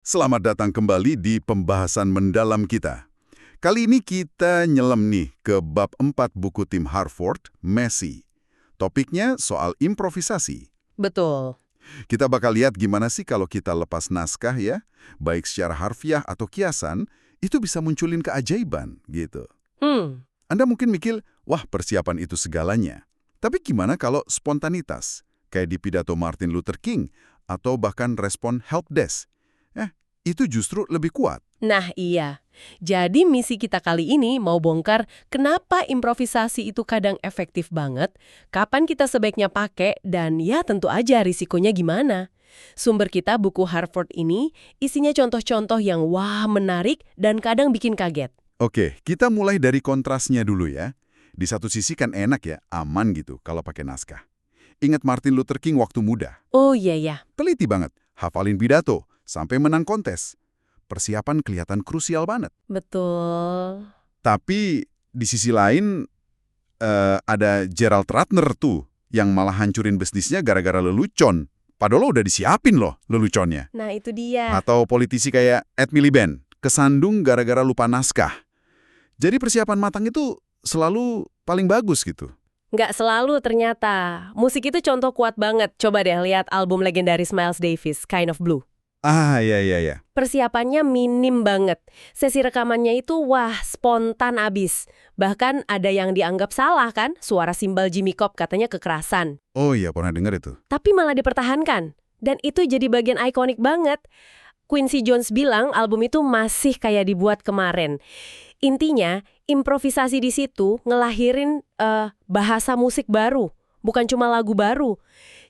Selamat datang kembali di pembahasan mendalam kita. Kali ini kita nyelam nih ke bab 4 buku tim Harford, Messy. Topiknya soal improvisasi. Betul. Kita bakal lihat gimana sih kalau kita lepas naskah ya, baik secara harfiah atau kiasan, itu bisa munculin keajaiban gitu. Anda mungkin mikir, wah persiapan itu segalanya. Tapi gimana kalau spontanitas, kayak di pidato Martin Luther King, atau bahkan respon help desk? Itu justru lebih kuat. Nah iya, jadi misi kita kali ini mau bongkar kenapa improvisasi itu kadang efektif banget, kapan kita sebaiknya pakai, dan ya tentu aja risikonya gimana. Sumber kita buku Harvard ini isinya contoh-contoh yang wah menarik dan kadang bikin kaget. Oke, kita mulai dari kontrasnya dulu ya. Di satu sisi kan enak ya, aman gitu kalau pakai naskah. Ingat Martin Luther King waktu muda. Oh iya ya. Teliti banget, hafalin pidato, sampai menang kontes. Persiapan kelihatan krusial banget. Betul. Tapi di sisi lain, ada Gerald Ratner tuh, yang malah hancurin bisnisnya gara-gara lelucon. Padahal udah disiapin loh leluconnya. Nah itu dia. Atau politisi kayak Ed Miliband, kesandung gara-gara lupa naskah. Jadi persiapan matang itu selalu paling bagus gitu. Nggak selalu ternyata. Musik itu contoh kuat banget. Coba deh lihat album legendaris Miles Davis, Kind of Blue. Iya. Persiapannya minim banget. Sesi rekamannya itu wah spontan abis. Bahkan ada yang dianggap salah kan, suara simbal Jimmy Cobb katanya kekerasan. Oh iya, pernah dengar itu. Tapi malah dipertahankan. Dan itu jadi bagian ikonik banget. Quincy Jones bilang album itu masih kayak dibuat kemarin. Intinya, improvisasi di situ ngelahirin bahasa musik baru, bukan cuma lagu baru.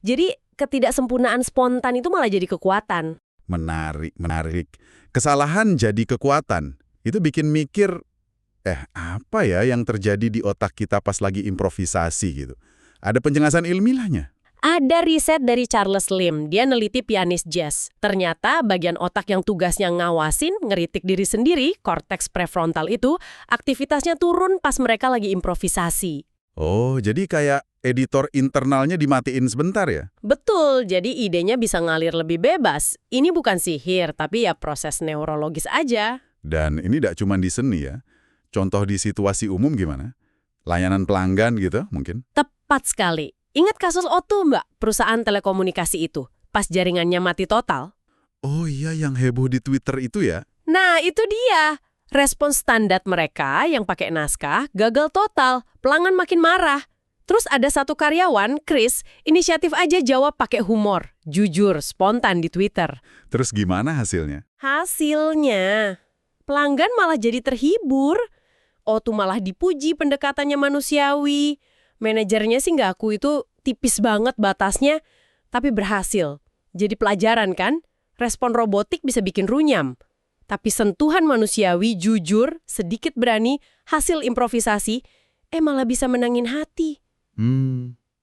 Jadi ketidaksempurnaan spontan itu malah jadi kekuatan. Menarik. Kesalahan jadi kekuatan. Itu bikin mikir, apa ya yang terjadi di otak kita pas lagi improvisasi gitu. Ada penjelasan ilmiahnya? Ada riset dari Charles Lim, dia neliti pianis jazz. Ternyata bagian otak yang tugasnya ngawasin, ngeritik diri sendiri, korteks prefrontal itu, aktivitasnya turun pas mereka lagi improvisasi. Oh, jadi kayak editor internalnya dimatiin sebentar ya? Betul, jadi idenya bisa ngalir lebih bebas. Ini bukan sihir, tapi ya proses neurologis aja. Dan ini tidak cuma di seni ya. Contoh di situasi umum gimana? Layanan pelanggan gitu mungkin? Tepat sekali. Ingat kasus O2 Mbak, perusahaan telekomunikasi itu, pas jaringannya mati total? Oh iya, yang heboh di Twitter itu ya? Nah, itu dia. Respons standar mereka yang pakai naskah gagal total, pelanggan makin marah. Terus ada satu karyawan, Chris, inisiatif aja jawab pakai humor, jujur, spontan di Twitter. Terus gimana hasilnya? Hasilnya, pelanggan malah jadi terhibur. O2 malah dipuji pendekatannya manusiawi. Manajernya sih ngaku itu tipis banget batasnya, tapi berhasil. Jadi pelajaran kan, respon robotik bisa bikin runyam. Tapi sentuhan manusiawi, jujur, sedikit berani, hasil improvisasi, malah bisa menangin hati.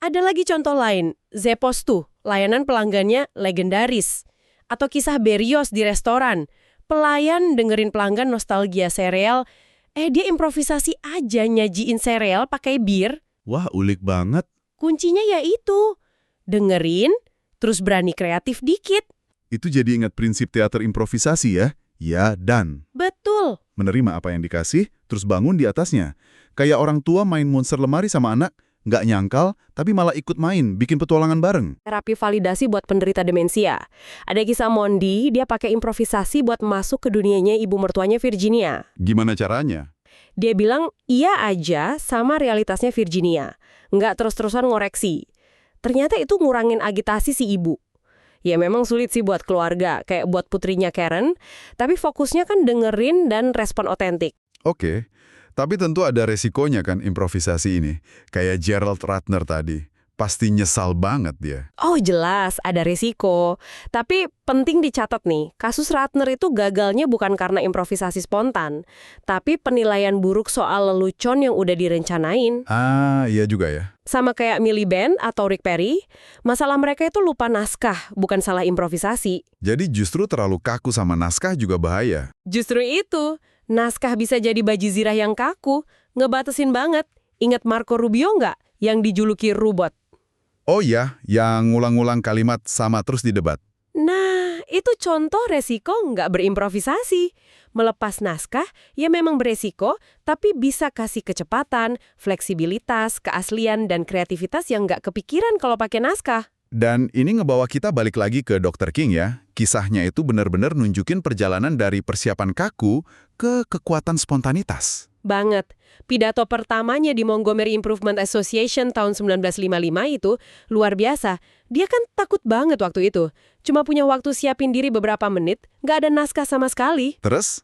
Ada lagi contoh lain, Zappos tuh, layanan pelanggannya legendaris. Atau kisah Berrios di restoran, pelayan dengerin pelanggan nostalgia sereal, dia improvisasi aja nyajiin sereal pakai bir. Wah, ulik banget. Kuncinya ya itu, dengerin, terus berani kreatif dikit. Itu jadi ingat prinsip teater improvisasi ya? Ya dan. Betul. Menerima apa yang dikasih, terus bangun di atasnya. Kayak orang tua main monster lemari sama anak, nggak nyangkal, tapi malah ikut main, bikin petualangan bareng. Terapi validasi buat penderita demensia. Ada kisah Mondi, dia pakai improvisasi buat masuk ke dunianya ibu mertuanya Virginia. Gimana caranya? Dia bilang iya aja sama realitasnya Virginia. Nggak terus-terusan ngoreksi. Ternyata itu ngurangin agitasi si ibu. Ya memang sulit sih buat keluarga, kayak buat putrinya Karen, tapi fokusnya kan dengerin dan respon otentik. Oke, tapi tentu ada resikonya kan improvisasi ini. Kayak Gerald Ratner tadi. Pasti nyesal banget dia. Oh jelas, ada resiko. Tapi penting dicatat nih, kasus Ratner itu gagalnya bukan karena improvisasi spontan, tapi penilaian buruk soal lelucon yang udah direncanain. Iya juga ya. Sama kayak Miliband atau Rick Perry, masalah mereka itu lupa naskah, bukan salah improvisasi. Jadi justru terlalu kaku sama naskah juga bahaya. Justru itu, naskah bisa jadi baju zirah yang kaku, ngebatasin banget. Ingat Marco Rubio nggak, yang dijuluki robot? Oh iya, yang ngulang-ngulang kalimat sama terus di debat. Nah, itu contoh resiko nggak berimprovisasi. Melepas naskah, ya memang beresiko, tapi bisa kasih kecepatan, fleksibilitas, keaslian, dan kreativitas yang nggak kepikiran kalau pakai naskah. Dan ini ngebawa kita balik lagi ke Dr. King ya. Kisahnya itu benar-benar nunjukin perjalanan dari persiapan kaku ke kekuatan spontanitas. Banget. Pidato pertamanya di Montgomery Improvement Association tahun 1955 itu luar biasa. Dia kan takut banget waktu itu. Cuma punya waktu siapin diri beberapa menit, nggak ada naskah sama sekali. Terus?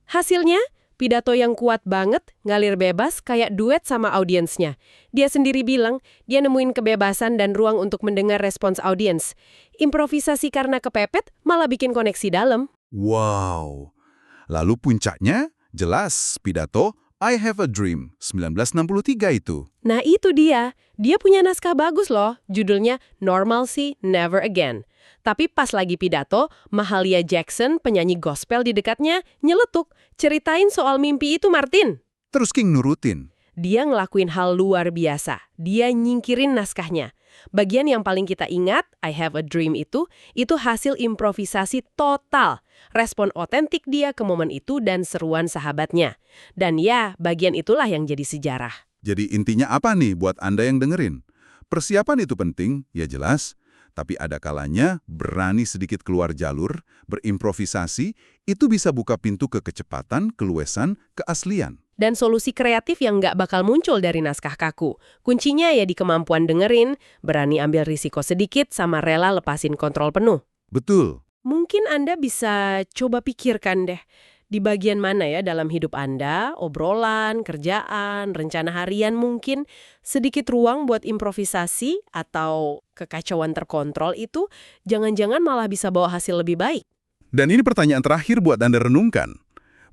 Hasilnya, pidato yang kuat banget, ngalir bebas, kayak duet sama audiensnya. Dia sendiri bilang, dia nemuin kebebasan dan ruang untuk mendengar respons audiens. Improvisasi karena kepepet, malah bikin koneksi dalam. Wow. Lalu puncaknya, jelas pidato I Have a Dream, 1963 itu. Nah itu dia. Dia punya naskah bagus loh. Judulnya Normalcy Never Again. Tapi pas lagi pidato, Mahalia Jackson, penyanyi gospel di dekatnya, nyeletuk. Ceritain soal mimpi itu, Martin. Terus King nurutin. Dia ngelakuin hal luar biasa. Dia nyingkirin naskahnya. Bagian yang paling kita ingat, I Have a Dream itu hasil improvisasi total. Respon otentik dia ke momen itu dan seruan sahabatnya. Dan ya, bagian itulah yang jadi sejarah. Jadi intinya apa nih buat Anda yang dengerin? Persiapan itu penting, ya jelas. Tapi ada kalanya berani sedikit keluar jalur, berimprovisasi, itu bisa buka pintu ke kecepatan, keluasan, keaslian. Dan solusi kreatif yang nggak bakal muncul dari naskah kaku. Kuncinya ya di kemampuan dengerin, berani ambil risiko sedikit, sama rela lepasin kontrol penuh. Betul. Mungkin Anda bisa coba pikirkan deh, di bagian mana ya dalam hidup Anda, obrolan, kerjaan, rencana harian mungkin, sedikit ruang buat improvisasi atau kekacauan terkontrol itu, jangan-jangan malah bisa bawa hasil lebih baik. Dan ini pertanyaan terakhir buat Anda renungkan.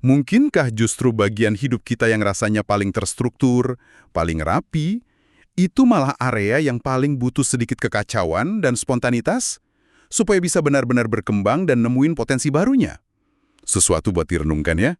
Mungkinkah justru bagian hidup kita yang rasanya paling terstruktur, paling rapi, itu malah area yang paling butuh sedikit kekacauan dan spontanitas, supaya bisa benar-benar berkembang dan nemuin potensi barunya? Sesuatu buat direnungkan ya.